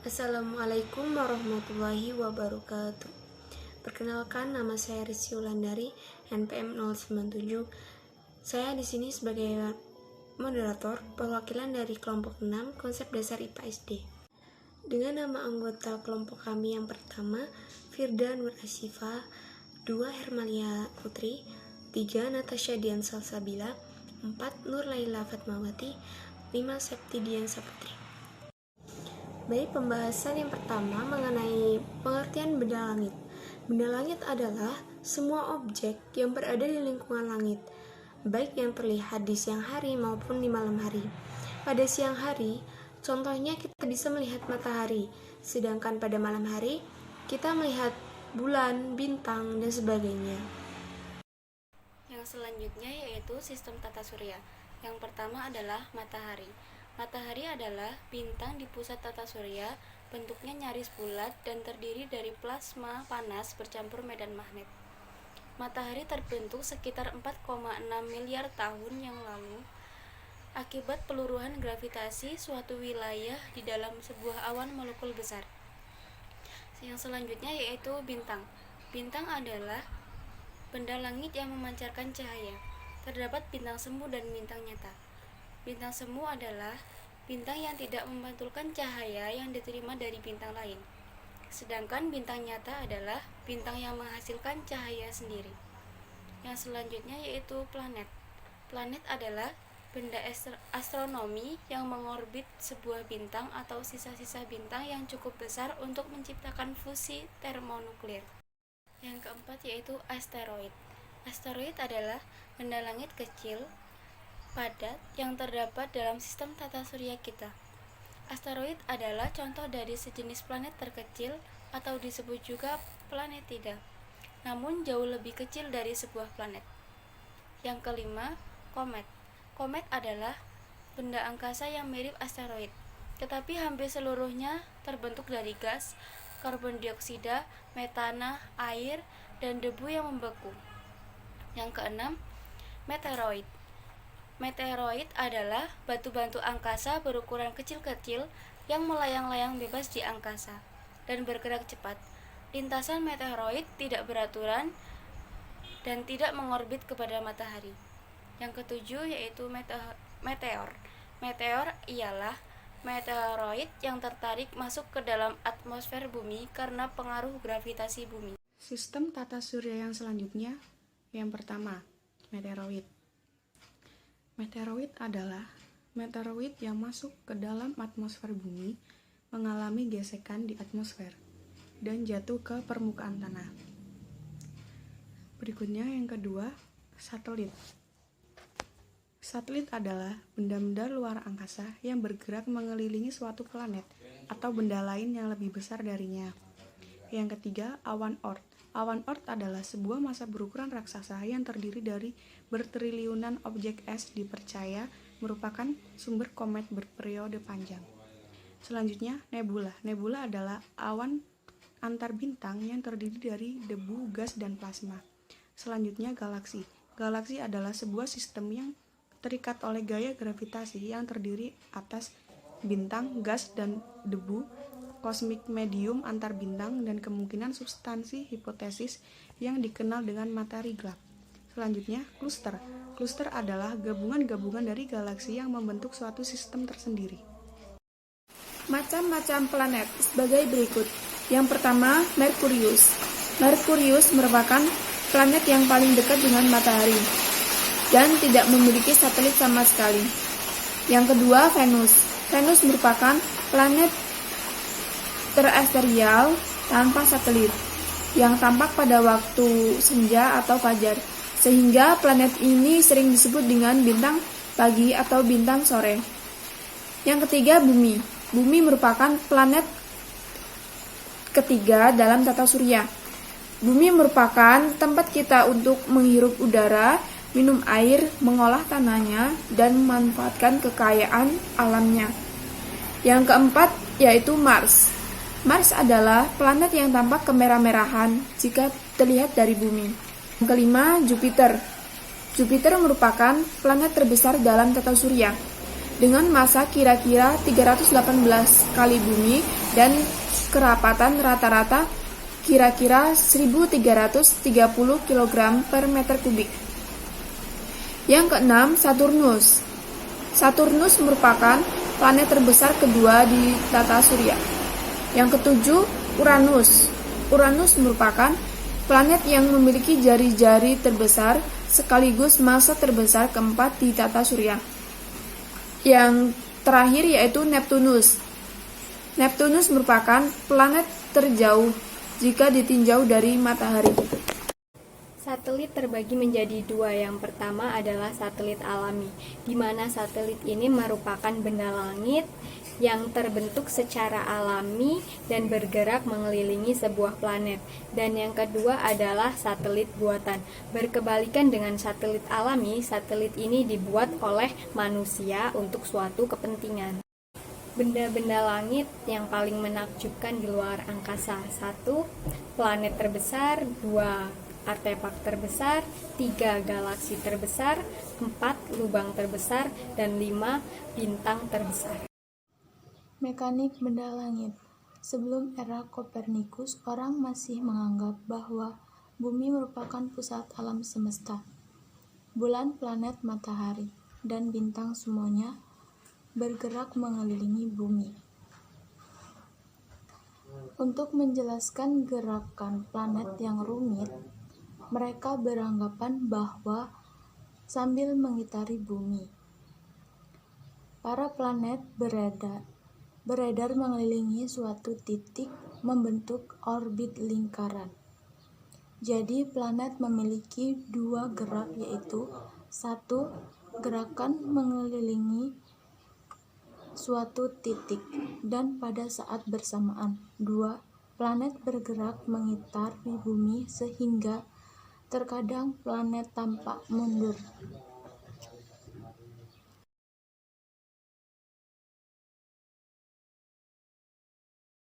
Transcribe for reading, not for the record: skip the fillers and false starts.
Assalamualaikum warahmatullahi wabarakatuh. Perkenalkan, nama saya Rizky Wulandari, NPM 097. Saya di sini sebagai moderator perwakilan dari kelompok 6 konsep dasar IPA SD. Dengan nama anggota kelompok kami yang pertama, Firda Nur Asyifa, 2 Hermalia Putri, 3 Natasha Dian Salsabila, 4 Nur Laila Fatmawati, 5 Septidian Saputri. Baik, pembahasan yang pertama mengenai pengertian benda langit. Benda langit adalah semua objek yang berada di lingkungan langit, baik yang terlihat di siang hari maupun di malam hari. Pada siang hari, contohnya kita bisa melihat matahari, sedangkan pada malam hari, kita melihat bulan, bintang, dan sebagainya. Yang selanjutnya yaitu sistem tata surya. Yang pertama adalah matahari. Matahari adalah bintang di pusat tata surya, bentuknya nyaris bulat dan terdiri dari plasma panas bercampur medan magnet. Matahari terbentuk sekitar 4,6 miliar tahun yang lalu akibat peluruhan gravitasi suatu wilayah di dalam sebuah awan molekul besar. Yang selanjutnya yaitu bintang. Bintang adalah benda langit yang memancarkan cahaya. Terdapat bintang semu dan bintang nyata. Bintang semu adalah bintang yang tidak memantulkan cahaya yang diterima dari bintang lain. Sedangkan bintang nyata adalah bintang yang menghasilkan cahaya sendiri. Yang selanjutnya yaitu planet. Planet adalah benda astronomi yang mengorbit sebuah bintang atau sisa-sisa bintang yang cukup besar untuk menciptakan fusi termonuklir. Yang keempat yaitu asteroid. Asteroid adalah benda langit kecil padat yang terdapat dalam sistem tata surya kita. Asteroid adalah contoh dari sejenis planet terkecil atau disebut juga planetida, namun jauh lebih kecil dari sebuah planet. Yang kelima, komet. Komet adalah benda angkasa yang mirip asteroid, tetapi hampir seluruhnya terbentuk dari gas, karbon dioksida, metana, air, dan debu yang membeku. Yang keenam, meteoroid. Meteoroid adalah batu-batu angkasa berukuran kecil-kecil yang melayang-layang bebas di angkasa dan bergerak cepat. Lintasan meteoroid tidak beraturan dan tidak mengorbit kepada matahari. Yang ketujuh yaitu meteor. Meteor ialah meteoroid yang tertarik masuk ke dalam atmosfer bumi karena pengaruh gravitasi bumi. Sistem tata surya yang selanjutnya, yang pertama, meteoroid. Meteoroid adalah meteoroid yang masuk ke dalam atmosfer bumi, mengalami gesekan di atmosfer, dan jatuh ke permukaan tanah. Berikutnya yang kedua, satelit. Satelit adalah benda-benda luar angkasa yang bergerak mengelilingi suatu planet atau benda lain yang lebih besar darinya. Yang ketiga, awan Oort. Awan Oort adalah sebuah massa berukuran raksasa yang terdiri dari bertriliunan objek es dipercaya merupakan sumber komet berperiode panjang. Selanjutnya, nebula. Nebula adalah awan antar bintang yang terdiri dari debu, gas, dan plasma. Selanjutnya, galaksi. Galaksi adalah sebuah sistem yang terikat oleh gaya gravitasi yang terdiri atas bintang, gas, dan debu, kosmik medium antar bintang, dan kemungkinan substansi hipotesis yang dikenal dengan materi gelap. Selanjutnya, kluster. Kluster adalah gabungan-gabungan dari galaksi yang membentuk suatu sistem tersendiri. Macam-macam planet sebagai berikut. Yang pertama, Merkurius. Merkurius merupakan planet yang paling dekat dengan matahari dan tidak memiliki satelit sama sekali. Yang kedua, Venus. Venus merupakan planet terestrial tanpa satelit yang tampak pada waktu senja atau fajar, sehingga planet ini sering disebut dengan bintang pagi atau bintang sore. Yang ketiga, Bumi. Bumi merupakan planet ketiga dalam tata surya. Bumi merupakan tempat kita untuk menghirup udara, minum air, mengolah tanahnya, dan memanfaatkan kekayaan alamnya. Yang keempat yaitu Mars. Mars adalah planet yang tampak kemerah-merahan jika terlihat dari bumi. Yang kelima, Jupiter. Jupiter merupakan planet terbesar dalam tata surya. dengan massa kira-kira 318 kali bumi dan kerapatan rata-rata kira-kira 1.330 kg per meter kubik. Yang keenam, Saturnus. Saturnus merupakan planet terbesar kedua di tata surya. Yang ketujuh, Uranus. Uranus merupakan planet yang memiliki jari-jari terbesar sekaligus massa terbesar keempat di tata surya. Yang terakhir yaitu Neptunus. Neptunus merupakan planet terjauh jika ditinjau dari matahari. Satelit terbagi menjadi dua. Yang pertama adalah satelit alami, di mana satelit ini merupakan benda langit yang terbentuk secara alami dan bergerak mengelilingi sebuah planet. Dan yang kedua adalah satelit buatan. Berkebalikan dengan satelit alami, satelit ini dibuat oleh manusia untuk suatu kepentingan. Benda-benda langit yang paling menakjubkan di luar angkasa: 1. Planet terbesar, 2. Artefak terbesar, 3. Galaksi terbesar, 4. Lubang terbesar, dan 5. Bintang terbesar. Mekanik benda langit. Sebelum era Kopernikus, orang masih menganggap bahwa bumi merupakan pusat alam semesta. Bulan, planet, matahari, dan bintang semuanya bergerak mengelilingi bumi. Untuk menjelaskan gerakan planet yang rumit, mereka beranggapan bahwa sambil mengitari bumi, para planet beredar mengelilingi suatu titik membentuk orbit lingkaran. Jadi planet memiliki dua gerak, yaitu 1. Gerakan mengelilingi suatu titik, dan pada saat bersamaan 2. Planet bergerak mengitari bumi sehingga terkadang planet tampak mundur.